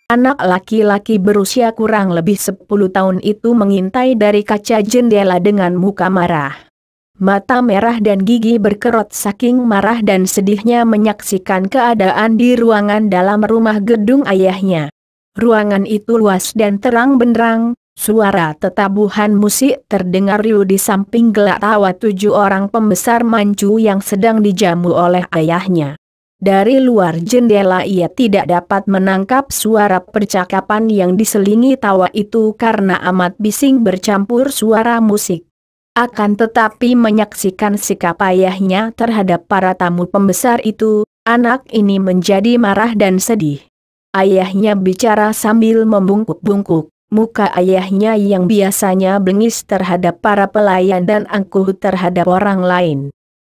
Anak laki-laki berusia kurang lebih 10 tahun itu mengintai dari kaca jendela dengan muka marah. Mata merah dan gigi berkerut saking marah dan sedihnya menyaksikan keadaan di ruangan dalam rumah gedung ayahnya. Ruangan itu luas dan terang benderang, suara tetabuhan musik terdengar riuh di samping gelak tawa 7 orang pembesar Manchu yang sedang dijamu oleh ayahnya. Dari luar jendela ia tidak dapat menangkap suara percakapan yang diselingi tawa itu karena amat bising bercampur suara musik. Akan tetapi menyaksikan sikap ayahnya terhadap para tamu pembesar itu, anak ini menjadi marah dan sedih. Ayahnya bicara sambil membungkuk-bungkuk. Muka ayahnya yang biasanya bengis terhadap para pelayan dan angkuh terhadap orang lain,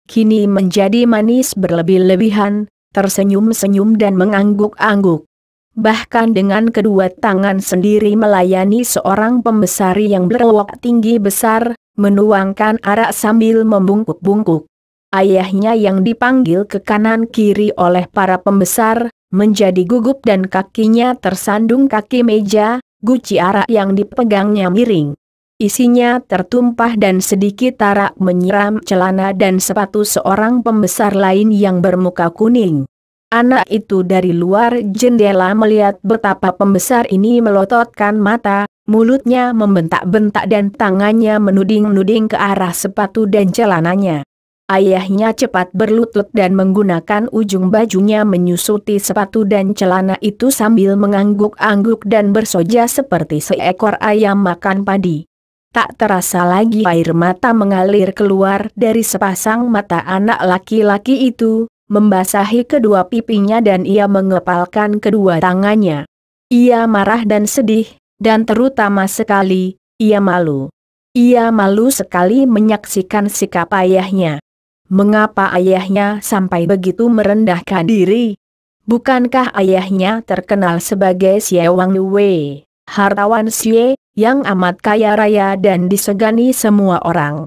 kini menjadi manis berlebih-lebihan, tersenyum-senyum dan mengangguk-angguk. Bahkan dengan kedua tangan sendiri melayani seorang pembesar yang berwak tinggi besar, menuangkan arak sambil membungkuk-bungkuk. Ayahnya yang dipanggil ke kanan kiri oleh para pembesar, menjadi gugup dan kakinya tersandung kaki meja, guci arak yang dipegangnya miring. Isinya tertumpah dan sedikit arak menyiram celana dan sepatu seorang pembesar lain yang bermuka kuning. Anak itu dari luar jendela melihat betapa pembesar ini melototkan mata, mulutnya membentak-bentak dan tangannya menuding-nuding ke arah sepatu dan celananya. Ayahnya cepat berlutut dan menggunakan ujung bajunya menyusuti sepatu dan celana itu sambil mengangguk-angguk dan bersoja seperti seekor ayam makan padi. Tak terasa lagi air mata mengalir keluar dari sepasang mata anak laki-laki itu, membasahi kedua pipinya dan ia mengepalkan kedua tangannya. Ia marah dan sedih, dan terutama sekali, ia malu. Ia malu sekali menyaksikan sikap ayahnya. Mengapa ayahnya sampai begitu merendahkan diri? Bukankah ayahnya terkenal sebagai Xie Wang Wei, hartawan Xie, yang amat kaya raya dan disegani semua orang?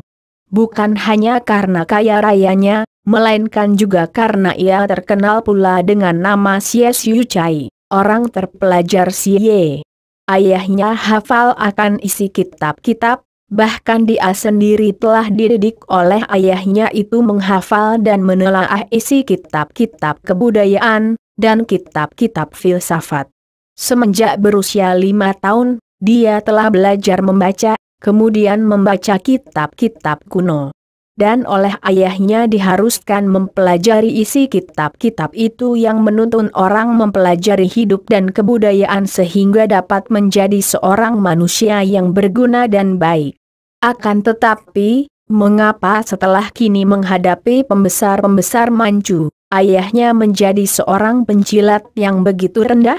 Bukan hanya karena kaya rayanya, melainkan juga karena ia terkenal pula dengan nama Xie Xiucai, orang terpelajar Xie. Ayahnya hafal akan isi kitab-kitab, bahkan dia sendiri telah dididik oleh ayahnya itu menghafal dan menelaah isi kitab-kitab kebudayaan, dan kitab-kitab filsafat. Semenjak berusia 5 tahun, dia telah belajar membaca, kemudian membaca kitab-kitab kuno. Dan oleh ayahnya diharuskan mempelajari isi kitab-kitab itu yang menuntun orang mempelajari hidup dan kebudayaan sehingga dapat menjadi seorang manusia yang berguna dan baik. Akan tetapi, mengapa setelah kini menghadapi pembesar-pembesar Manchu, ayahnya menjadi seorang pencilat yang begitu rendah?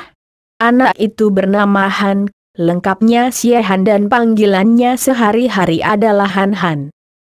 Anak itu bernama Han, lengkapnya Xie Han dan panggilannya sehari-hari adalah Han Han.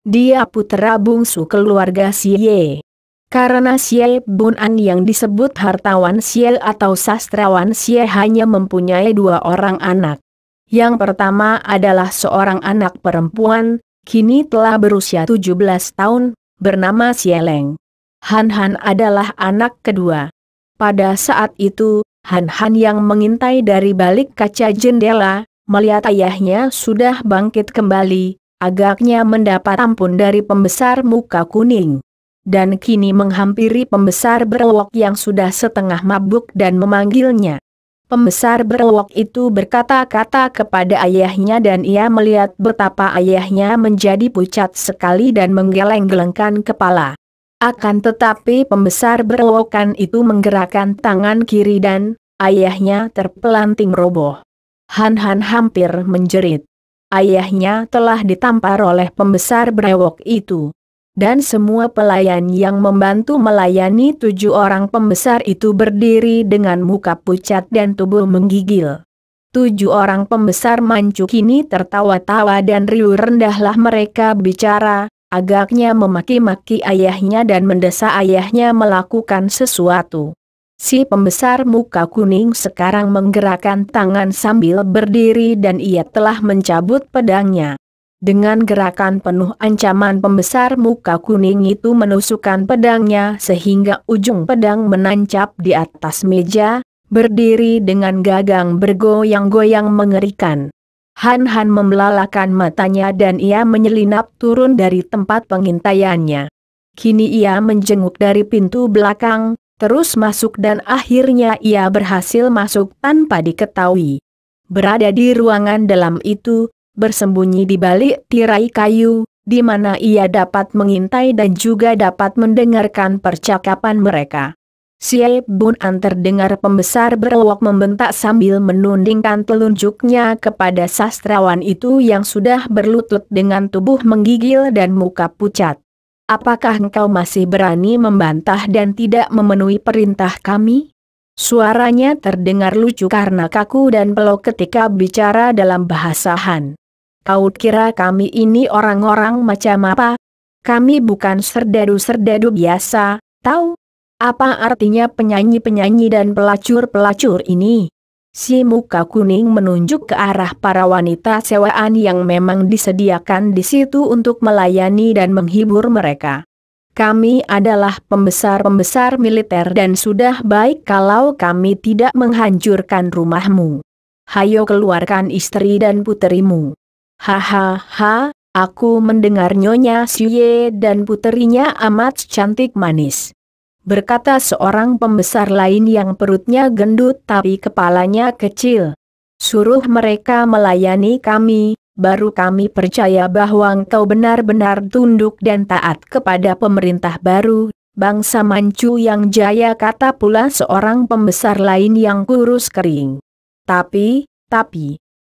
Dia putra bungsu keluarga Xie. Karena Xie Bun An yang disebut hartawan Xie atau sastrawan Xie hanya mempunyai 2 orang anak. Yang pertama adalah seorang anak perempuan, kini telah berusia 17 tahun, bernama Xie Leng. Han Han adalah anak kedua. Pada saat itu, Han Han yang mengintai dari balik kaca jendela, melihat ayahnya sudah bangkit kembali, agaknya mendapat ampun dari pembesar muka kuning. Dan kini menghampiri pembesar berwok yang sudah setengah mabuk dan memanggilnya. Pembesar berwok itu berkata-kata kepada ayahnya dan ia melihat betapa ayahnya menjadi pucat sekali dan menggeleng-gelengkan kepala. Akan tetapi pembesar berwokan itu menggerakkan tangan kiri dan ayahnya terpelanting roboh. Han Han hampir menjerit. Ayahnya telah ditampar oleh pembesar berewok itu. Dan semua pelayan yang membantu melayani 7 orang pembesar itu berdiri dengan muka pucat dan tubuh menggigil. 7 orang pembesar Manchu kini tertawa-tawa dan riuh rendahlah mereka bicara, agaknya memaki-maki ayahnya dan mendesak ayahnya melakukan sesuatu. Si pembesar muka kuning sekarang menggerakkan tangan sambil berdiri dan ia telah mencabut pedangnya. Dengan gerakan penuh ancaman pembesar muka kuning itu menusukkan pedangnya sehingga ujung pedang menancap di atas meja, berdiri dengan gagang bergoyang-goyang mengerikan. Han Han membelalakan matanya dan ia menyelinap turun dari tempat pengintaiannya. Kini ia menjenguk dari pintu belakang, terus masuk dan akhirnya ia berhasil masuk tanpa diketahui. Berada di ruangan dalam itu, bersembunyi di balik tirai kayu, di mana ia dapat mengintai dan juga dapat mendengarkan percakapan mereka. Xie Bun An terdengar pembesar berwok membentak sambil menundingkan telunjuknya kepada sastrawan itu yang sudah berlutut dengan tubuh menggigil dan muka pucat. Apakah engkau masih berani membantah dan tidak memenuhi perintah kami? Suaranya terdengar lucu karena kaku dan pelok ketika bicara dalam bahasa Han. Kau kira kami ini orang-orang macam apa? Kami bukan serdadu-serdadu biasa, tahu? Apa artinya penyanyi-penyanyi dan pelacur-pelacur ini? Si muka kuning menunjuk ke arah para wanita sewaan yang memang disediakan di situ untuk melayani dan menghibur mereka. Kami adalah pembesar-pembesar militer dan sudah baik kalau kami tidak menghancurkan rumahmu. Hayo keluarkan istri dan puterimu. Hahaha, aku mendengar Nyonya Xue dan puterinya amat cantik manis. Berkata seorang pembesar lain yang perutnya gendut tapi kepalanya kecil. Suruh mereka melayani kami, baru kami percaya bahwa engkau benar-benar tunduk dan taat kepada pemerintah baru, bangsa Manchu yang jaya, kata pula seorang pembesar lain yang kurus kering. Tapi,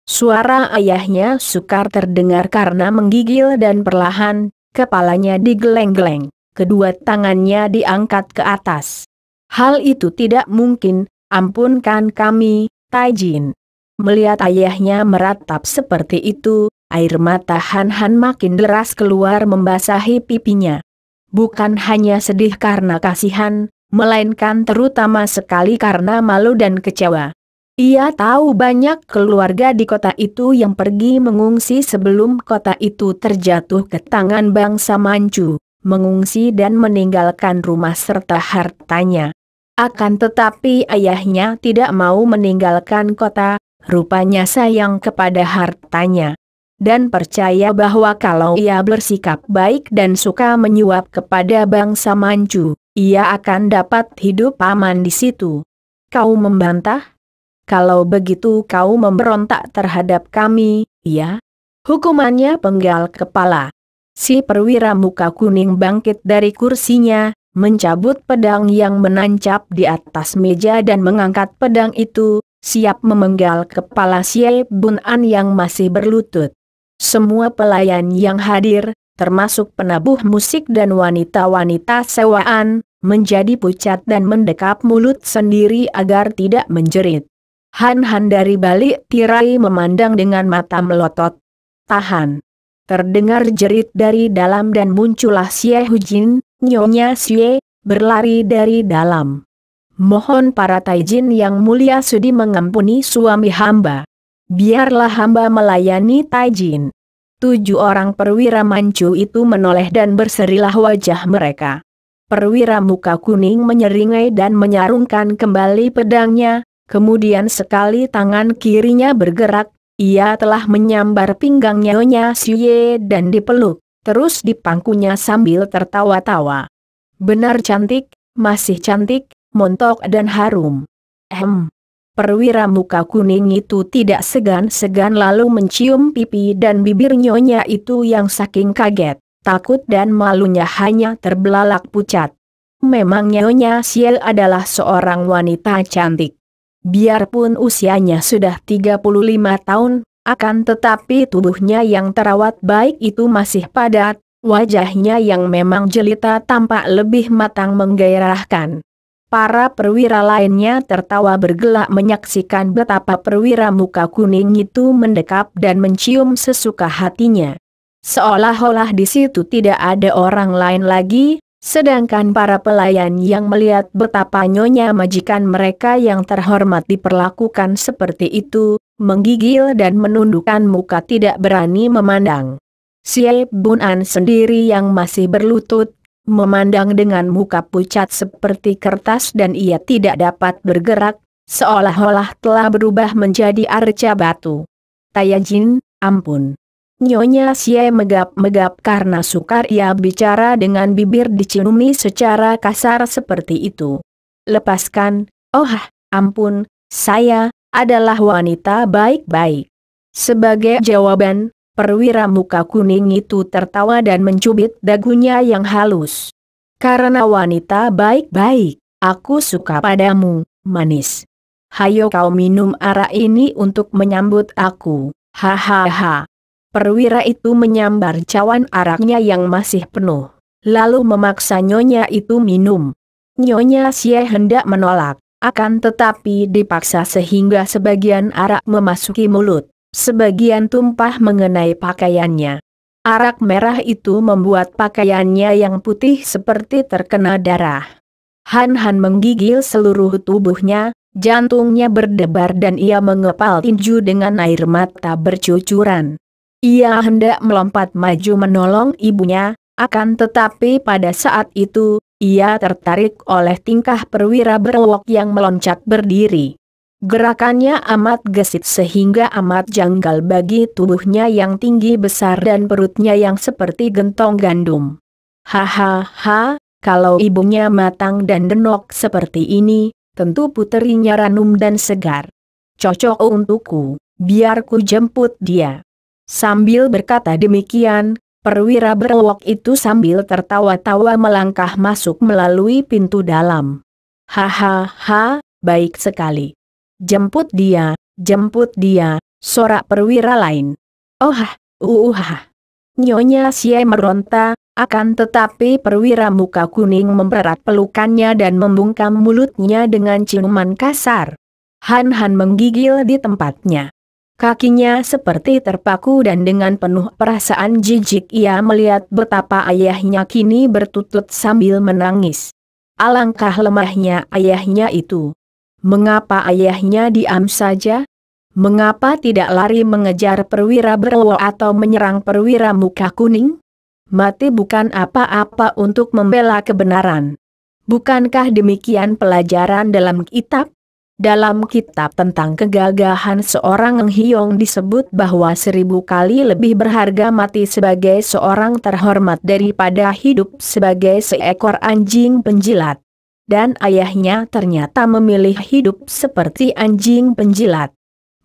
suara ayahnya sukar terdengar karena menggigil dan perlahan, kepalanya digeleng-geleng. Kedua tangannya diangkat ke atas. Hal itu tidak mungkin, ampunkan kami, Taijin. Melihat ayahnya meratap seperti itu, air mata Han Han makin deras keluar membasahi pipinya. Bukan hanya sedih karena kasihan, melainkan terutama sekali karena malu dan kecewa. Ia tahu banyak keluarga di kota itu yang pergi mengungsi sebelum kota itu terjatuh ke tangan bangsa Manchu. Mengungsi dan meninggalkan rumah serta hartanya. Akan tetapi ayahnya tidak mau meninggalkan kota, rupanya sayang kepada hartanya. Dan percaya bahwa kalau ia bersikap baik dan suka menyuap kepada bangsa Manchu, ia akan dapat hidup aman di situ. Kau membantah? Kalau begitu kau memberontak terhadap kami, iya? Hukumannya penggal kepala. Si perwira muka kuning bangkit dari kursinya, mencabut pedang yang menancap di atas meja dan mengangkat pedang itu, siap memenggal kepala Xie Bun An yang masih berlutut. Semua pelayan yang hadir, termasuk penabuh musik dan wanita-wanita sewaan, menjadi pucat dan mendekap mulut sendiri agar tidak menjerit. Han Han dari balik tirai memandang dengan mata melotot. Tahan! Terdengar jerit dari dalam dan muncullah Xie Hujin, Nyonya Xue, berlari dari dalam. Mohon para Taijin yang mulia sudi mengampuni suami hamba. Biarlah hamba melayani Taijin. 7 orang perwira Manchu itu menoleh dan berserilah wajah mereka. Perwira muka kuning menyeringai dan menyarungkan kembali pedangnya, kemudian sekali tangan kirinya bergerak. Ia telah menyambar pinggang Nyonya Xue dan dipeluk, terus dipangkunya sambil tertawa-tawa. Benar cantik, masih cantik, montok dan harum. Perwira muka kuning itu tidak segan-segan lalu mencium pipi dan bibir Nyonya itu yang saking kaget, takut dan malunya hanya terbelalak pucat. Memang Nyonya Xue adalah seorang wanita cantik. Biarpun usianya sudah 35 tahun, akan tetapi tubuhnya yang terawat baik itu masih padat, wajahnya yang memang jelita tampak lebih matang menggairahkan. Para perwira lainnya tertawa bergelak menyaksikan betapa perwira muka kuning itu mendekap dan mencium sesuka hatinya. Seolah-olah di situ tidak ada orang lain lagi. Sedangkan para pelayan yang melihat betapa Nyonya majikan mereka yang terhormat diperlakukan seperti itu, menggigil dan menundukkan muka tidak berani memandang. Xie Bun An sendiri yang masih berlutut, memandang dengan muka pucat seperti kertas dan ia tidak dapat bergerak, seolah-olah telah berubah menjadi arca batu. Tayajin, ampun. Nyonya Xie megap-megap karena sukar ia bicara dengan bibir diciumi secara kasar seperti itu. Lepaskan, oh ampun, saya adalah wanita baik-baik. Sebagai jawaban, perwira muka kuning itu tertawa dan mencubit dagunya yang halus. Karena wanita baik-baik, aku suka padamu, manis. Hayo kau minum arak ini untuk menyambut aku, hahaha. Perwira itu menyambar cawan araknya yang masih penuh, lalu memaksa nyonya itu minum. Nyonya Xie hendak menolak, akan tetapi dipaksa sehingga sebagian arak memasuki mulut, sebagian tumpah mengenai pakaiannya. Arak merah itu membuat pakaiannya yang putih seperti terkena darah. Han menggigil seluruh tubuhnya, jantungnya berdebar dan ia mengepal tinju dengan air mata bercucuran. Ia hendak melompat maju menolong ibunya, akan tetapi pada saat itu, ia tertarik oleh tingkah perwira berwok yang meloncat berdiri. Gerakannya amat gesit sehingga amat janggal bagi tubuhnya yang tinggi besar dan perutnya yang seperti gentong gandum. Hahaha, kalau ibunya matang dan denok seperti ini, tentu puterinya ranum dan segar. Cocok untukku, biar ku jemput dia. Sambil berkata demikian, perwira berwok itu sambil tertawa-tawa melangkah masuk melalui pintu dalam. Hahaha, baik sekali. Jemput dia, sorak perwira lain. Nyonya Xie meronta, akan tetapi perwira muka kuning mempererat pelukannya dan membungkam mulutnya dengan ciuman kasar. Han menggigil di tempatnya. Kakinya seperti terpaku dan dengan penuh perasaan jijik ia melihat betapa ayahnya kini bertutut sambil menangis. Alangkah lemahnya ayahnya itu. Mengapa ayahnya diam saja? Mengapa tidak lari mengejar perwira berwok atau menyerang perwira muka kuning? Mati bukan apa-apa untuk membela kebenaran. Bukankah demikian pelajaran dalam kitab? Dalam kitab tentang kegagahan seorang Eng Hiong disebut bahwa 1000 kali lebih berharga mati sebagai seorang terhormat daripada hidup sebagai seekor anjing penjilat. Dan ayahnya ternyata memilih hidup seperti anjing penjilat.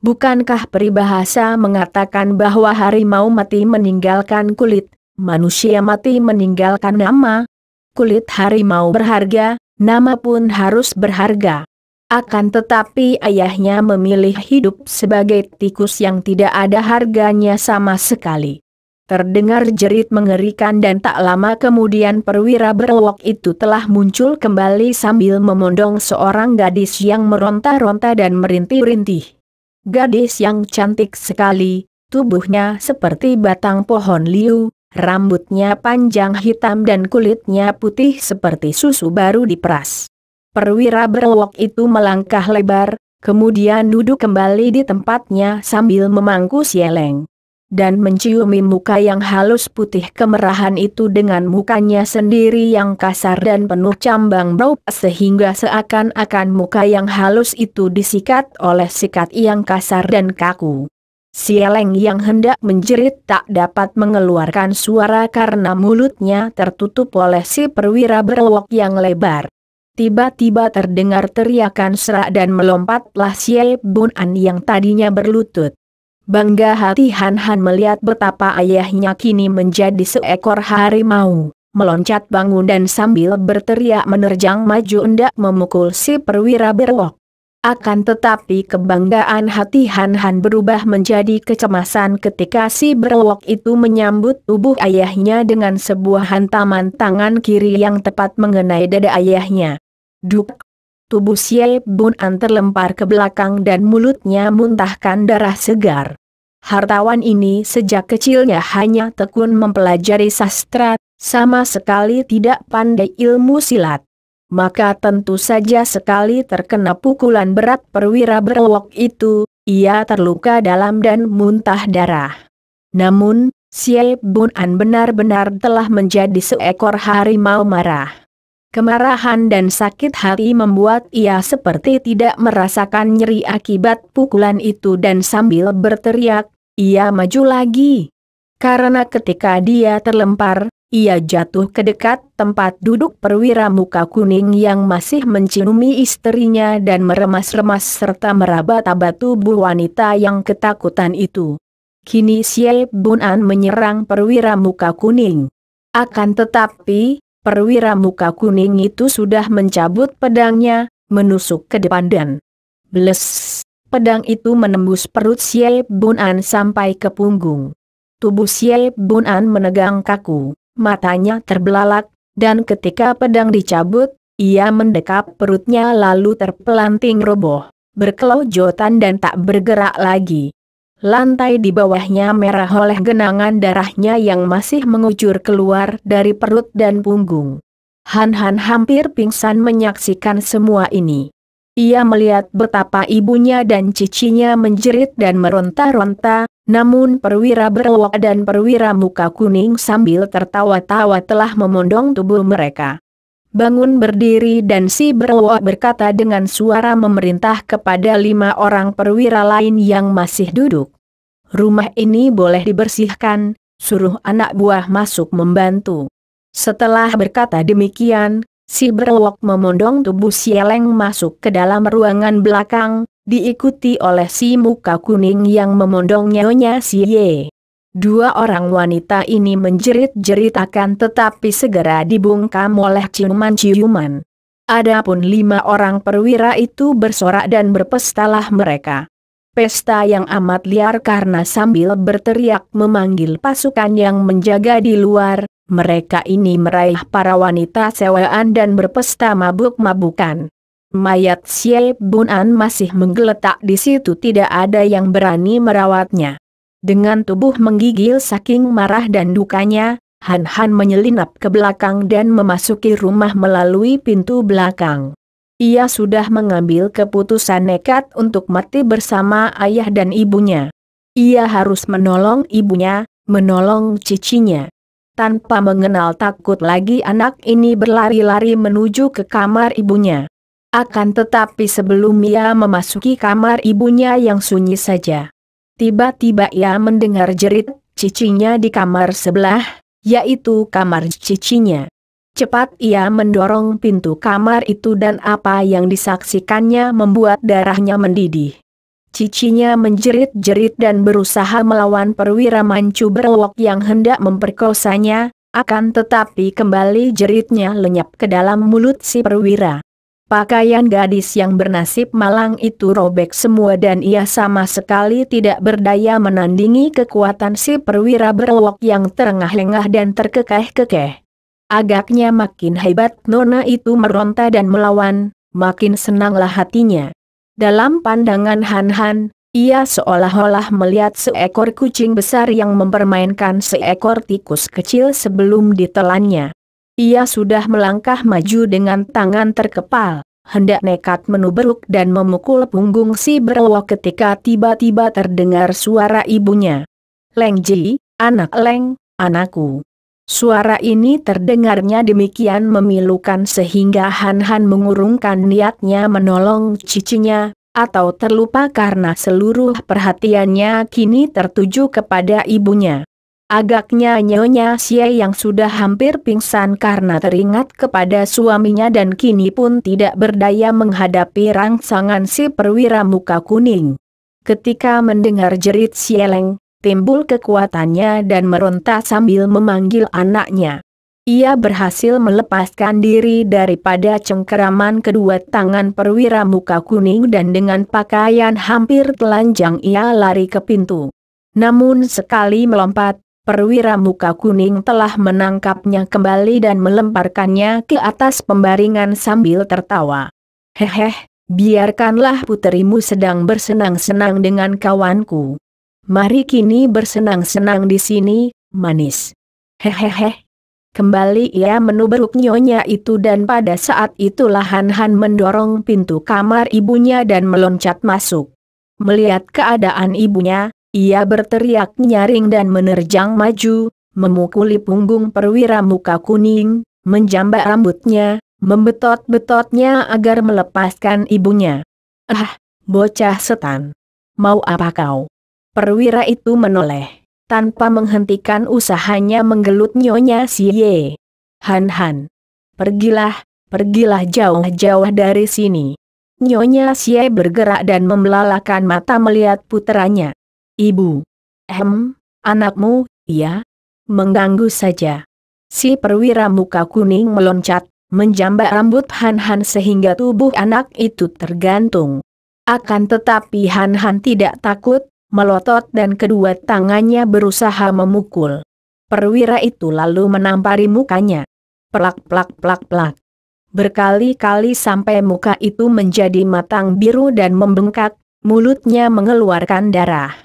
Bukankah peribahasa mengatakan bahwa harimau mati meninggalkan kulit, manusia mati meninggalkan nama? Kulit harimau berharga, nama pun harus berharga. Akan tetapi ayahnya memilih hidup sebagai tikus yang tidak ada harganya sama sekali. Terdengar jerit mengerikan dan tak lama kemudian perwira berwok itu telah muncul kembali sambil memondong seorang gadis yang meronta-ronta dan merintih-rintih. Gadis yang cantik sekali, tubuhnya seperti batang pohon liu, rambutnya panjang hitam dan kulitnya putih seperti susu baru diperas. Perwira berwok itu melangkah lebar, kemudian duduk kembali di tempatnya sambil memangku sieleng. Dan menciumi muka yang halus putih kemerahan itu dengan mukanya sendiri yang kasar dan penuh cambang bau sehingga seakan-akan muka yang halus itu disikat oleh sikat yang kasar dan kaku. Sieleng yang hendak menjerit tak dapat mengeluarkan suara karena mulutnya tertutup oleh si perwira berwok yang lebar. Tiba-tiba terdengar teriakan serak dan melompatlah Xie Bunan yang tadinya berlutut. Bangga hati Han melihat betapa ayahnya kini menjadi seekor harimau, meloncat bangun dan sambil berteriak menerjang maju hendak memukul si perwira berwok. Akan tetapi kebanggaan hati Han berubah menjadi kecemasan ketika si berwok itu menyambut tubuh ayahnya dengan sebuah hantaman tangan kiri yang tepat mengenai dada ayahnya. Duk! Tubuh Xie Bunan terlempar ke belakang dan mulutnya muntahkan darah segar. Hartawan ini sejak kecilnya hanya tekun mempelajari sastra, sama sekali tidak pandai ilmu silat. Maka tentu saja sekali terkena pukulan berat perwira berwok itu, ia terluka dalam dan muntah darah. Namun, Xie Bunan benar-benar telah menjadi seekor harimau marah. Kemarahan dan sakit hati membuat ia seperti tidak merasakan nyeri akibat pukulan itu dan sambil berteriak, ia maju lagi. Karena ketika dia terlempar, ia jatuh ke dekat tempat duduk perwira muka kuning yang masih menciumi istrinya dan meremas-remas serta meraba-raba tubuh wanita yang ketakutan itu. Kini Xie Bunan menyerang perwira muka kuning. Akan tetapi, perwira muka kuning itu sudah mencabut pedangnya, menusuk ke depan dan bles, pedang itu menembus perut Xie Bunan sampai ke punggung. Tubuh Xie Bunan menegang kaku, matanya terbelalak, dan ketika pedang dicabut, ia mendekap perutnya lalu terpelanting roboh, berkelojotan dan tak bergerak lagi. Lantai di bawahnya merah oleh genangan darahnya yang masih mengucur keluar dari perut dan punggung. Han Han hampir pingsan menyaksikan semua ini. Ia melihat betapa ibunya dan cicinya menjerit dan meronta-ronta, namun perwira berwok dan perwira muka kuning sambil tertawa-tawa telah memondong tubuh mereka. Bangun berdiri dan si berwok berkata dengan suara memerintah kepada 5 orang perwira lain yang masih duduk. Rumah ini boleh dibersihkan, suruh anak buah masuk membantu. Setelah berkata demikian, si berwok memondong tubuh Sieleng masuk ke dalam ruangan belakang, diikuti oleh si muka kuning yang memondong nyonya Xie. 2 orang wanita ini menjerit-jerit akan tetapi segera dibungkam oleh ciuman-ciuman. Adapun 5 orang perwira itu bersorak dan berpestalah mereka. Pesta yang amat liar karena sambil berteriak memanggil pasukan yang menjaga di luar, mereka ini meraih para wanita sewaan dan berpesta mabuk-mabukan. Mayat Xie Bunan masih menggeletak di situ, tidak ada yang berani merawatnya. Dengan tubuh menggigil saking marah dan dukanya, Han Han menyelinap ke belakang dan memasuki rumah melalui pintu belakang. Ia sudah mengambil keputusan nekat untuk mati bersama ayah dan ibunya. Ia harus menolong ibunya, menolong cicinya. Tanpa mengenal takut lagi anak ini berlari-lari menuju ke kamar ibunya. Akan tetapi sebelum ia memasuki kamar ibunya yang sunyi saja, tiba-tiba ia mendengar jerit cicinya di kamar sebelah, yaitu kamar cicinya. Cepat ia mendorong pintu kamar itu dan apa yang disaksikannya membuat darahnya mendidih. Cicinya menjerit-jerit dan berusaha melawan perwira mancu berwok yang hendak memperkosanya, akan tetapi kembali jeritnya lenyap ke dalam mulut si perwira. Pakaian gadis yang bernasib malang itu robek semua dan ia sama sekali tidak berdaya menandingi kekuatan si perwira berwok yang terengah-engah dan terkekeh-kekeh. Agaknya makin hebat nona itu meronta dan melawan, makin senanglah hatinya. Dalam pandangan Han Han, ia seolah-olah melihat seekor kucing besar yang mempermainkan seekor tikus kecil sebelum ditelannya. Ia sudah melangkah maju dengan tangan terkepal, hendak nekat menubruk dan memukul punggung si berwok ketika tiba-tiba terdengar suara ibunya. "Leng Ji, anak Leng, anakku." Suara ini terdengarnya demikian memilukan sehingga Han Han mengurungkan niatnya menolong cicinya, atau terlupa karena seluruh perhatiannya kini tertuju kepada ibunya. Agaknya Nyonya Xie yang sudah hampir pingsan karena teringat kepada suaminya dan kini pun tidak berdaya menghadapi rangsangan si perwira muka kuning. Ketika mendengar jerit Sieleng, timbul kekuatannya dan meronta sambil memanggil anaknya. Ia berhasil melepaskan diri daripada cengkeraman kedua tangan perwira muka kuning dan dengan pakaian hampir telanjang ia lari ke pintu. Namun sekali melompat, perwira muka kuning telah menangkapnya kembali dan melemparkannya ke atas pembaringan sambil tertawa. "Heheh, biarkanlah puterimu sedang bersenang-senang dengan kawanku. Mari kini bersenang-senang di sini, manis." Hehehe. Kembali ia menubruk nyonya itu dan pada saat itulah Han Han mendorong pintu kamar ibunya dan meloncat masuk. Melihat keadaan ibunya, ia berteriak nyaring dan menerjang maju, memukuli punggung perwira muka kuning, menjambak rambutnya, membetot-betotnya agar melepaskan ibunya. "Ah, bocah setan. Mau apa kau?" Perwira itu menoleh, tanpa menghentikan usahanya menggelut Nyonya Siye. "Han, pergilah jauh-jauh dari sini." Nyonya Siye bergerak dan membelalakan mata melihat puteranya. "Ibu." Anakmu, iya? Mengganggu saja." Si perwira muka kuning meloncat, menjambak rambut Han sehingga tubuh anak itu tergantung. Akan tetapi Han tidak takut, melotot dan kedua tangannya berusaha memukul. Perwira itu lalu menampari mukanya. Plak plak plak plak. Berkali-kali sampai muka itu menjadi matang biru dan membengkak, mulutnya mengeluarkan darah.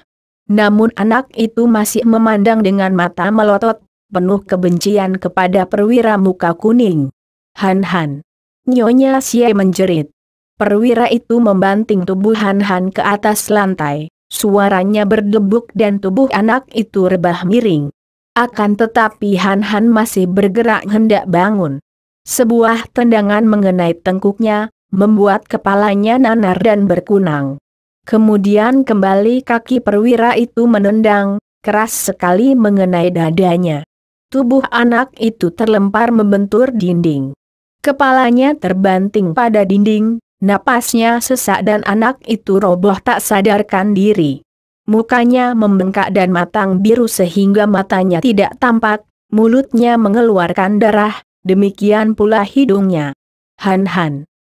Namun anak itu masih memandang dengan mata melotot, penuh kebencian kepada perwira muka kuning. Han. Nyonya Siye menjerit. Perwira itu membanting tubuh Han ke atas lantai, suaranya berdebuk dan tubuh anak itu rebah miring. Akan tetapi Han masih bergerak hendak bangun. Sebuah tendangan mengenai tengkuknya, membuat kepalanya nanar dan berkunang. Kemudian kembali kaki perwira itu menendang, keras sekali mengenai dadanya. Tubuh anak itu terlempar membentur dinding. Kepalanya terbanting pada dinding, napasnya sesak dan anak itu roboh tak sadarkan diri. Mukanya membengkak dan matang biru sehingga matanya tidak tampak, mulutnya mengeluarkan darah, demikian pula hidungnya. Han.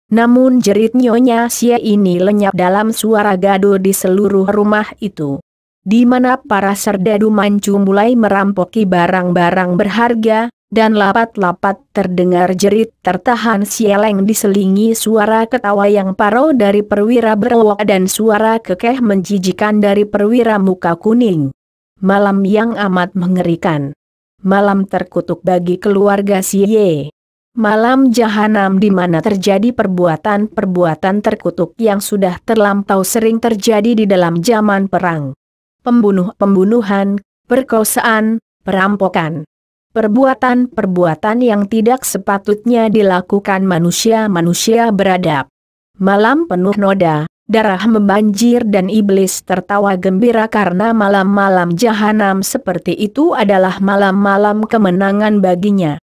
Namun jerit Nyonya Siye ini lenyap dalam suara gaduh di seluruh rumah itu. Di mana para serdadu Manchu mulai merampoki barang-barang berharga, dan lapat-lapat terdengar jerit tertahan sieleng diselingi suara ketawa yang parau dari perwira berwok dan suara kekeh menjijikan dari perwira muka kuning. Malam yang amat mengerikan. Malam terkutuk bagi keluarga Siye. Malam jahanam di mana terjadi perbuatan-perbuatan terkutuk yang sudah terlampau sering terjadi di dalam zaman perang. Pembunuhan, perkosaan, perampokan. Perbuatan-perbuatan yang tidak sepatutnya dilakukan manusia-manusia beradab. Malam penuh noda, darah membanjir dan iblis tertawa gembira karena malam-malam jahanam seperti itu adalah malam-malam kemenangan baginya.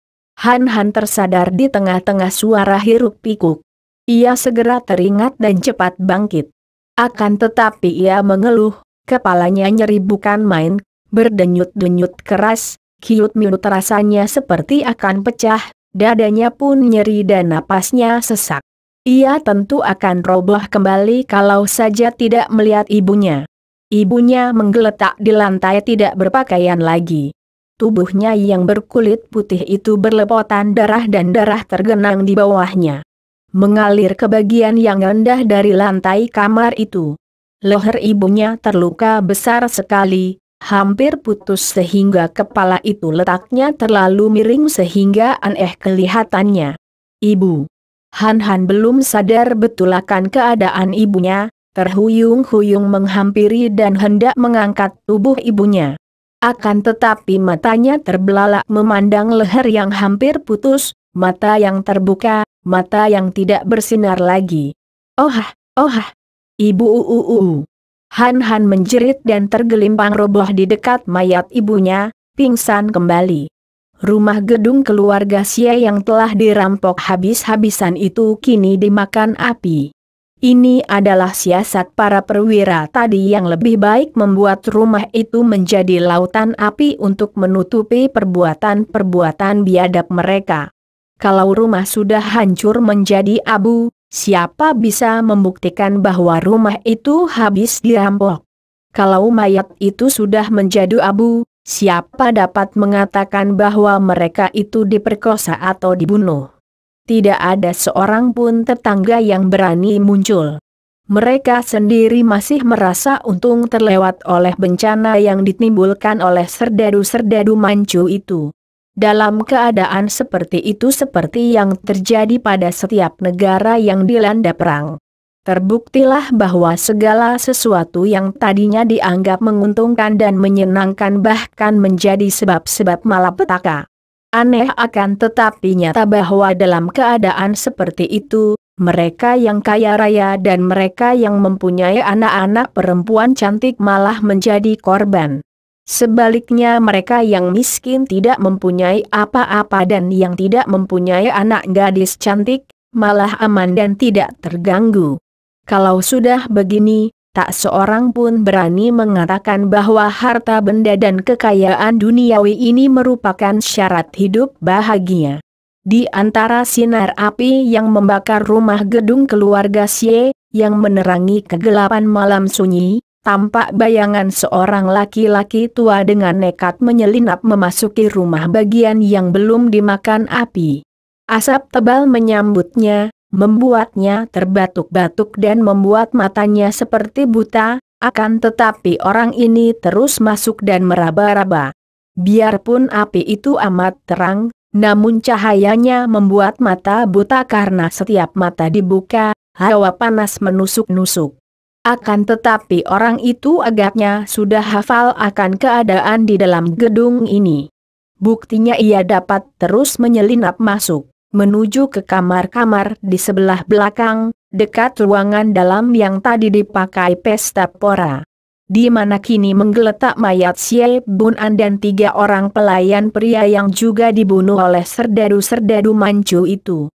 Han tersadar di tengah-tengah suara hiruk-pikuk. Ia segera teringat dan cepat bangkit. Akan tetapi ia mengeluh, kepalanya nyeri bukan main, berdenyut-denyut keras, kiut-miut rasanya seperti akan pecah, dadanya pun nyeri dan napasnya sesak. Ia tentu akan roboh kembali kalau saja tidak melihat ibunya. Ibunya menggeletak di lantai tidak berpakaian lagi. Tubuhnya yang berkulit putih itu berlepotan darah dan darah tergenang di bawahnya. Mengalir ke bagian yang rendah dari lantai kamar itu. Leher ibunya terluka besar sekali, hampir putus sehingga kepala itu letaknya terlalu miring sehingga aneh kelihatannya. "Ibu." Han belum sadar betul akan keadaan ibunya, terhuyung-huyung menghampiri dan hendak mengangkat tubuh ibunya. Akan tetapi matanya terbelalak memandang leher yang hampir putus, mata yang terbuka, mata yang tidak bersinar lagi. Oh, ibu Han menjerit dan tergelimpang roboh di dekat mayat ibunya, pingsan kembali. Rumah gedung keluarga Siye yang telah dirampok habis-habisan itu kini dimakan api. Ini adalah siasat para perwira tadi yang lebih baik membuat rumah itu menjadi lautan api untuk menutupi perbuatan-perbuatan biadab mereka. Kalau rumah sudah hancur menjadi abu, siapa bisa membuktikan bahwa rumah itu habis dirampok? Kalau mayat itu sudah menjadi abu, siapa dapat mengatakan bahwa mereka itu diperkosa atau dibunuh? Tidak ada seorang pun tetangga yang berani muncul. Mereka sendiri masih merasa untung terlewat oleh bencana yang ditimbulkan oleh serdadu-serdadu Manchu itu. Dalam keadaan seperti itu seperti yang terjadi pada setiap negara yang dilanda perang. Terbuktilah bahwa segala sesuatu yang tadinya dianggap menguntungkan dan menyenangkan bahkan menjadi sebab-sebab malapetaka. Aneh akan tetapi nyata bahwa dalam keadaan seperti itu, mereka yang kaya raya dan mereka yang mempunyai anak-anak perempuan cantik malah menjadi korban. Sebaliknya mereka yang miskin tidak mempunyai apa-apa dan yang tidak mempunyai anak gadis cantik, malah aman dan tidak terganggu. Kalau sudah begini, tak seorang pun berani mengatakan bahwa harta benda dan kekayaan duniawi ini merupakan syarat hidup bahagia. Di antara sinar api yang membakar rumah gedung keluarga Xie, yang menerangi kegelapan malam sunyi, tampak bayangan seorang laki-laki tua dengan nekat menyelinap memasuki rumah bagian yang belum dimakan api. Asap tebal menyambutnya, membuatnya terbatuk-batuk dan membuat matanya seperti buta, akan tetapi orang ini terus masuk dan meraba-raba. Biarpun api itu amat terang, namun cahayanya membuat mata buta karena setiap mata dibuka, hawa panas menusuk-nusuk. Akan tetapi orang itu agaknya sudah hafal akan keadaan di dalam gedung ini. Buktinya ia dapat terus menyelinap masuk, menuju ke kamar-kamar di sebelah belakang, dekat ruangan dalam yang tadi dipakai pesta pora. Di mana kini menggeletak mayat Xie Bunan dan 3 orang pelayan pria yang juga dibunuh oleh serdadu-serdadu Manchu itu.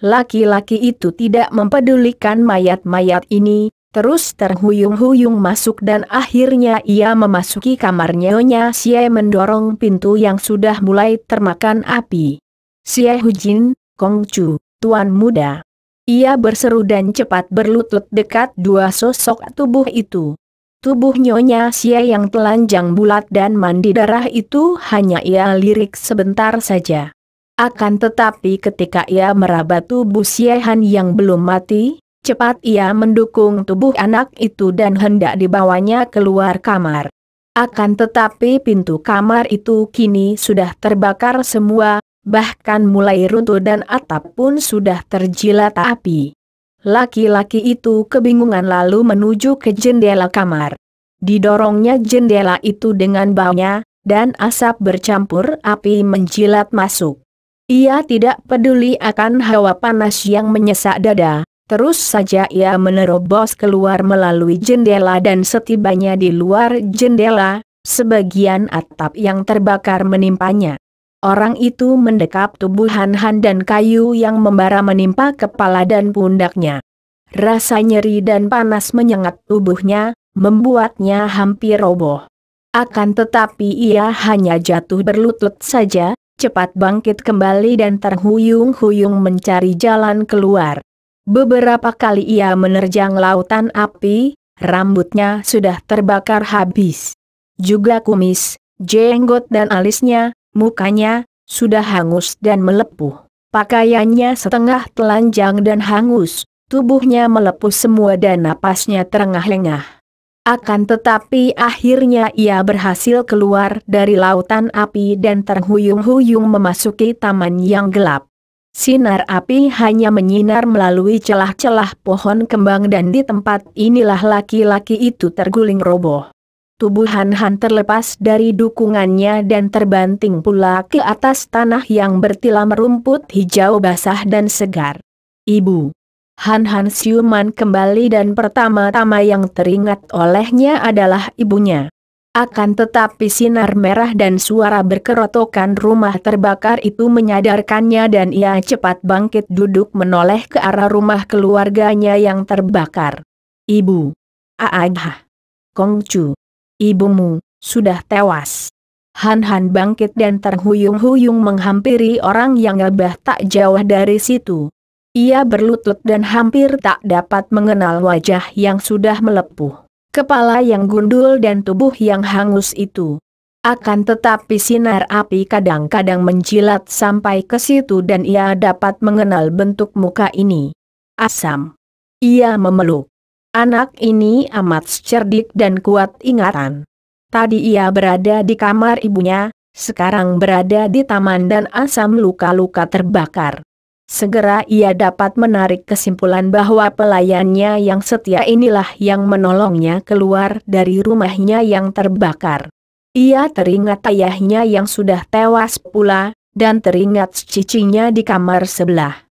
Laki-laki itu tidak mempedulikan mayat-mayat ini, terus terhuyung-huyung masuk dan akhirnya ia memasuki kamar Nyonya Xie mendorong pintu yang sudah mulai termakan api. "Xie Hujin, Kongcu, tuan muda." Ia berseru dan cepat berlutut dekat 2 sosok tubuh itu. Tubuh Nyonya Xie yang telanjang bulat dan mandi darah itu hanya ia lirik sebentar saja. Akan tetapi ketika ia meraba tubuh Xie Han yang belum mati, cepat ia mendukung tubuh anak itu dan hendak dibawanya keluar kamar. Akan tetapi pintu kamar itu kini sudah terbakar semua, bahkan mulai runtuh dan atap pun sudah terjilat api. Laki-laki itu kebingungan lalu menuju ke jendela kamar. Didorongnya jendela itu dengan baunya, dan asap bercampur api menjilat masuk. Ia tidak peduli akan hawa panas yang menyesak dada, terus saja ia menerobos keluar melalui jendela dan setibanya di luar jendela, sebagian atap yang terbakar menimpanya. Orang itu mendekap tubuh Han Han dan kayu yang membara menimpa kepala dan pundaknya. Rasa nyeri dan panas menyengat tubuhnya, membuatnya hampir roboh. Akan tetapi ia hanya jatuh berlutut saja, cepat bangkit kembali dan terhuyung-huyung mencari jalan keluar. Beberapa kali ia menerjang lautan api, rambutnya sudah terbakar habis. Juga kumis, jenggot dan alisnya, mukanya, sudah hangus dan melepuh. Pakaiannya setengah telanjang dan hangus, tubuhnya melepuh semua dan napasnya terengah-engah. Akan tetapi akhirnya ia berhasil keluar dari lautan api dan terhuyung-huyung memasuki taman yang gelap. Sinar api hanya menyinar melalui celah-celah pohon kembang dan di tempat inilah laki-laki itu terguling roboh. Tubuh Han Han terlepas dari dukungannya dan terbanting pula ke atas tanah yang bertilam rumput hijau basah dan segar. "Ibu." Han Han siuman kembali dan pertama-tama yang teringat olehnya adalah ibunya. Akan tetapi sinar merah dan suara berkerotokan rumah terbakar itu menyadarkannya dan ia cepat bangkit duduk menoleh ke arah rumah keluarganya yang terbakar. "Ibu." "Aagah. Kongcu. Ibumu sudah tewas." Han Han bangkit dan terhuyung-huyung menghampiri orang yang gabah tak jauh dari situ. Ia berlutut dan hampir tak dapat mengenal wajah yang sudah melepuh, kepala yang gundul dan tubuh yang hangus itu. Akan tetapi sinar api kadang-kadang menjilat sampai ke situ dan ia dapat mengenal bentuk muka ini. Asam. Ia memeluk. Anak ini amat cerdik dan kuat ingatan. Tadi ia berada di kamar ibunya, sekarang berada di taman dan asam luka-luka terbakar. Segera ia dapat menarik kesimpulan bahwa pelayannya yang setia inilah yang menolongnya keluar dari rumahnya yang terbakar. Ia teringat ayahnya yang sudah tewas pula, dan teringat cicinya di kamar sebelah.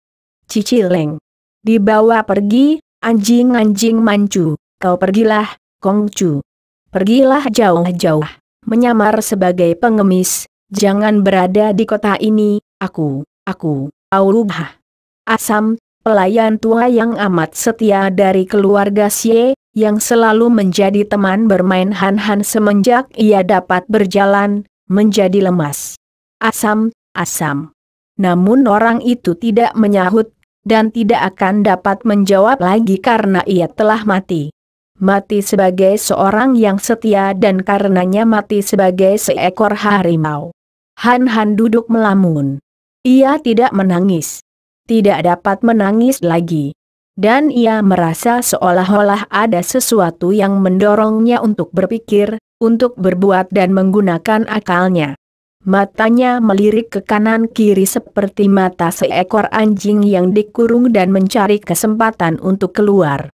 Cicileng. Dibawa pergi, anjing-anjing Manchu, kau pergilah, Kongcu. Pergilah jauh-jauh, menyamar sebagai pengemis, jangan berada di kota ini, aku, Aurugah. Asam, pelayan tua yang amat setia dari keluarga Xie, yang selalu menjadi teman bermain Han semenjak ia dapat berjalan, menjadi lemas. Asam. Namun orang itu tidak menyahut, dan tidak akan dapat menjawab lagi karena ia telah mati. Mati sebagai seorang yang setia dan karenanya mati sebagai seekor harimau. Han duduk melamun. Ia tidak menangis. Tidak dapat menangis lagi. Dan ia merasa seolah-olah ada sesuatu yang mendorongnya untuk berpikir, untuk berbuat dan menggunakan akalnya. Matanya melirik ke kanan kiri seperti mata seekor anjing yang dikurung dan mencari kesempatan untuk keluar.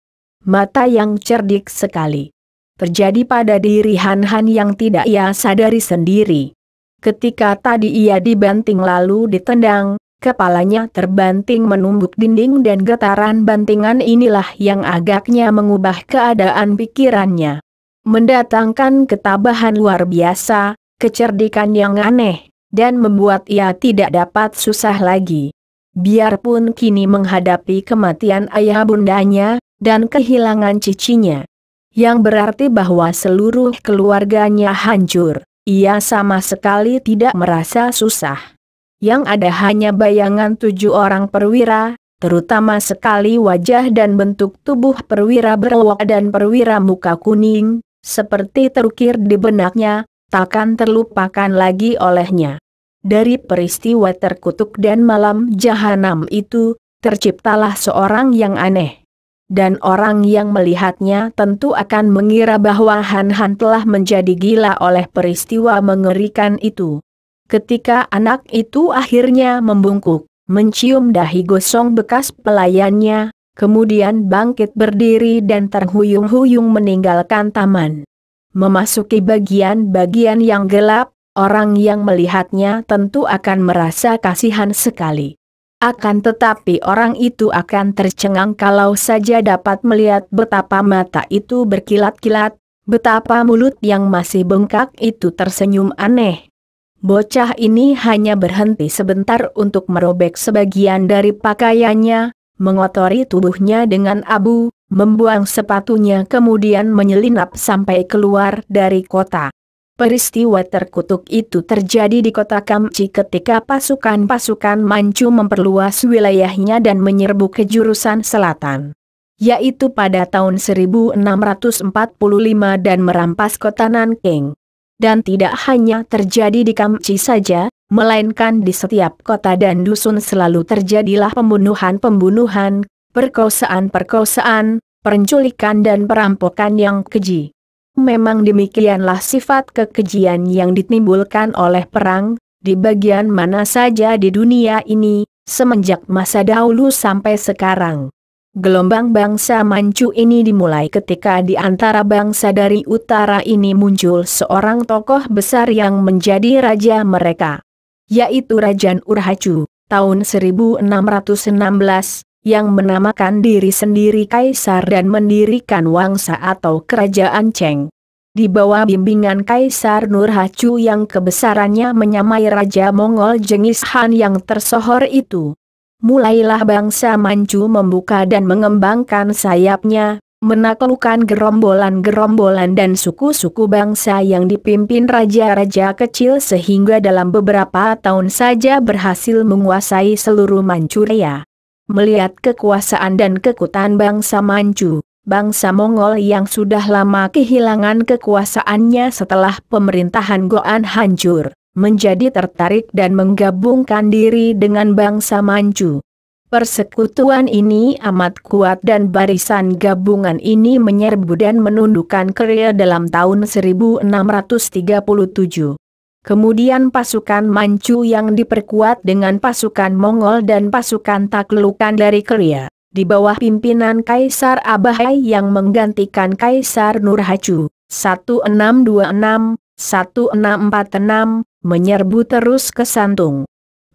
Mata yang cerdik sekali. Terjadi pada diri Han yang tidak ia sadari sendiri. Ketika tadi ia dibanting lalu ditendang, kepalanya terbanting menumbuk dinding dan getaran bantingan inilah yang agaknya mengubah keadaan pikirannya. Mendatangkan ketabahan luar biasa, kecerdikan yang aneh, dan membuat ia tidak dapat susah lagi. Biarpun kini menghadapi kematian ayah bundanya, dan kehilangan cicinya, yang berarti bahwa seluruh keluarganya hancur, ia sama sekali tidak merasa susah. Yang ada hanya bayangan 7 orang perwira, terutama sekali wajah dan bentuk tubuh perwira berwak dan perwira muka kuning, seperti terukir di benaknya, takkan terlupakan lagi olehnya. Dari peristiwa terkutuk dan malam jahanam itu, terciptalah seorang yang aneh. Dan orang yang melihatnya tentu akan mengira bahwa Han telah menjadi gila oleh peristiwa mengerikan itu. Ketika anak itu akhirnya membungkuk, mencium dahi gosong bekas pelayannya, kemudian bangkit berdiri dan terhuyung-huyung meninggalkan taman. Memasuki bagian-bagian yang gelap, orang yang melihatnya tentu akan merasa kasihan sekali. Akan tetapi orang itu akan tercengang kalau saja dapat melihat betapa mata itu berkilat-kilat, betapa mulut yang masih bengkak itu tersenyum aneh. Bocah ini hanya berhenti sebentar untuk merobek sebagian dari pakaiannya, mengotori tubuhnya dengan abu, membuang sepatunya kemudian menyelinap sampai keluar dari kota. Peristiwa terkutuk itu terjadi di kota Kamci ketika pasukan-pasukan Manchu memperluas wilayahnya dan menyerbu ke jurusan selatan, yaitu pada tahun 1645 dan merampas kota Nanking. Dan tidak hanya terjadi di Kamci saja, melainkan di setiap kota dan dusun selalu terjadilah pembunuhan-pembunuhan, perkosaan-perkosaan, penculikan dan perampokan yang keji. Memang demikianlah sifat kekejian yang ditimbulkan oleh perang, di bagian mana saja di dunia ini, semenjak masa dahulu sampai sekarang. Gelombang bangsa Manchu ini dimulai ketika di antara bangsa dari utara ini muncul seorang tokoh besar yang menjadi raja mereka, yaitu Raja Urhacu, tahun 1616, yang menamakan diri sendiri kaisar dan mendirikan wangsa atau kerajaan Cheng. Di bawah bimbingan Kaisar Nurhacu yang kebesarannya menyamai Raja Mongol Genghis Khan yang tersohor itu, mulailah bangsa Manchu membuka dan mengembangkan sayapnya, menaklukkan gerombolan-gerombolan dan suku-suku bangsa yang dipimpin raja-raja kecil sehingga dalam beberapa tahun saja berhasil menguasai seluruh Manchuria. Melihat kekuasaan dan kekuatan bangsa Manchu, bangsa Mongol yang sudah lama kehilangan kekuasaannya setelah pemerintahan Goan hancur, menjadi tertarik dan menggabungkan diri dengan bangsa Manchu. Persekutuan ini amat kuat dan barisan gabungan ini menyerbu dan menundukkan Korea dalam tahun 1637. Kemudian pasukan Manchu yang diperkuat dengan pasukan Mongol dan pasukan taklukan dari Korea, di bawah pimpinan Kaisar Abahai yang menggantikan Kaisar Nurhacu, 1626-1646, menyerbu terus ke Santung.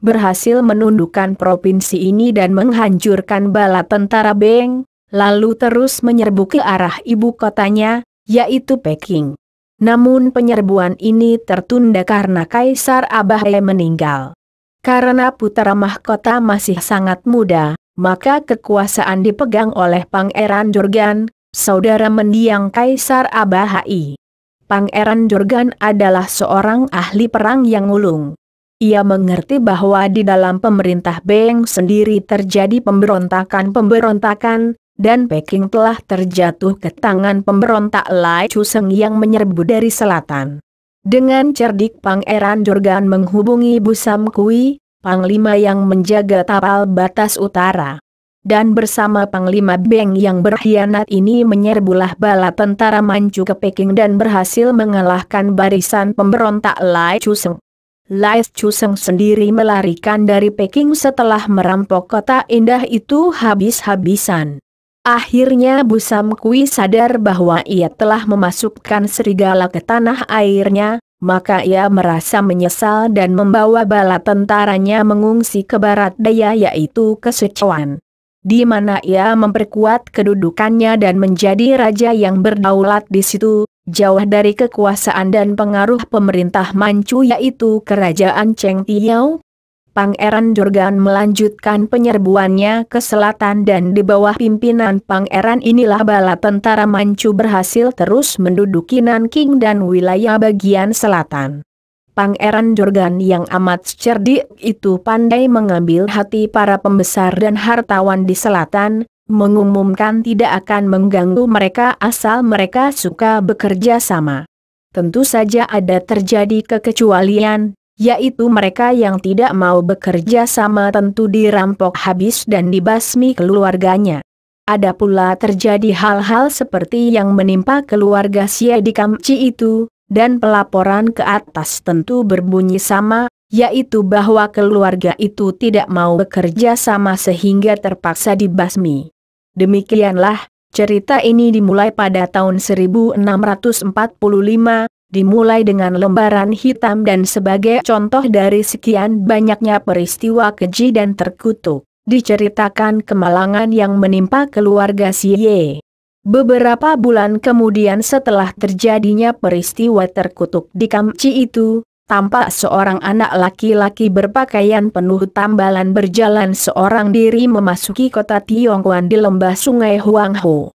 berhasil menundukkan provinsi ini dan menghancurkan bala tentara Beng, lalu terus menyerbu ke arah ibu kotanya, yaitu Peking. Namun penyerbuan ini tertunda karena Kaisar Abahe meninggal. Karena putra mahkota masih sangat muda, maka kekuasaan dipegang oleh Pangeran Jorgan, saudara mendiang Kaisar Abahe. Pangeran Jorgan adalah seorang ahli perang yang ulung. Ia mengerti bahwa di dalam pemerintah Beng sendiri terjadi pemberontakan-pemberontakan, dan Peking telah terjatuh ke tangan pemberontak Lai Chuseng yang menyerbu dari selatan. Dengan cerdik Pangeran Jorgan menghubungi Busam Kui, Panglima yang menjaga tapal batas utara. Dan bersama Panglima Beng yang berkhianat ini menyerbulah bala tentara Manchu ke Peking dan berhasil mengalahkan barisan pemberontak Lai Chuseng. Lai Chuseng sendiri melarikan dari Peking setelah merampok kota indah itu habis-habisan. Akhirnya Busam Kui sadar bahwa ia telah memasukkan serigala ke tanah airnya, maka ia merasa menyesal dan membawa bala tentaranya mengungsi ke barat daya yaitu ke Sichuan, di mana ia memperkuat kedudukannya dan menjadi raja yang berdaulat di situ, jauh dari kekuasaan dan pengaruh pemerintah Manchu yaitu kerajaan Cheng Tiao. Pangeran Jorgan melanjutkan penyerbuannya ke selatan dan di bawah pimpinan pangeran inilah bala tentara Manchu berhasil terus menduduki Nanking dan wilayah bagian selatan. Pangeran Jorgan yang amat cerdik itu pandai mengambil hati para pembesar dan hartawan di selatan, mengumumkan tidak akan mengganggu mereka asal mereka suka bekerja sama. Tentu saja ada terjadi kekecualian, yaitu mereka yang tidak mau bekerja sama tentu dirampok habis dan dibasmi keluarganya. Ada pula terjadi hal-hal seperti yang menimpa keluarga Xie di Kamci itu, dan pelaporan ke atas tentu berbunyi sama, yaitu bahwa keluarga itu tidak mau bekerja sama sehingga terpaksa dibasmi. Demikianlah, cerita ini dimulai pada tahun 1645, dimulai dengan lembaran hitam dan sebagai contoh dari sekian banyaknya peristiwa keji dan terkutuk, diceritakan kemalangan yang menimpa keluarga Xie. Beberapa bulan kemudian setelah terjadinya peristiwa terkutuk di Kamci itu, tampak seorang anak laki-laki berpakaian penuh tambalan berjalan seorang diri memasuki kota Tiongkuan di lembah sungai Huangho.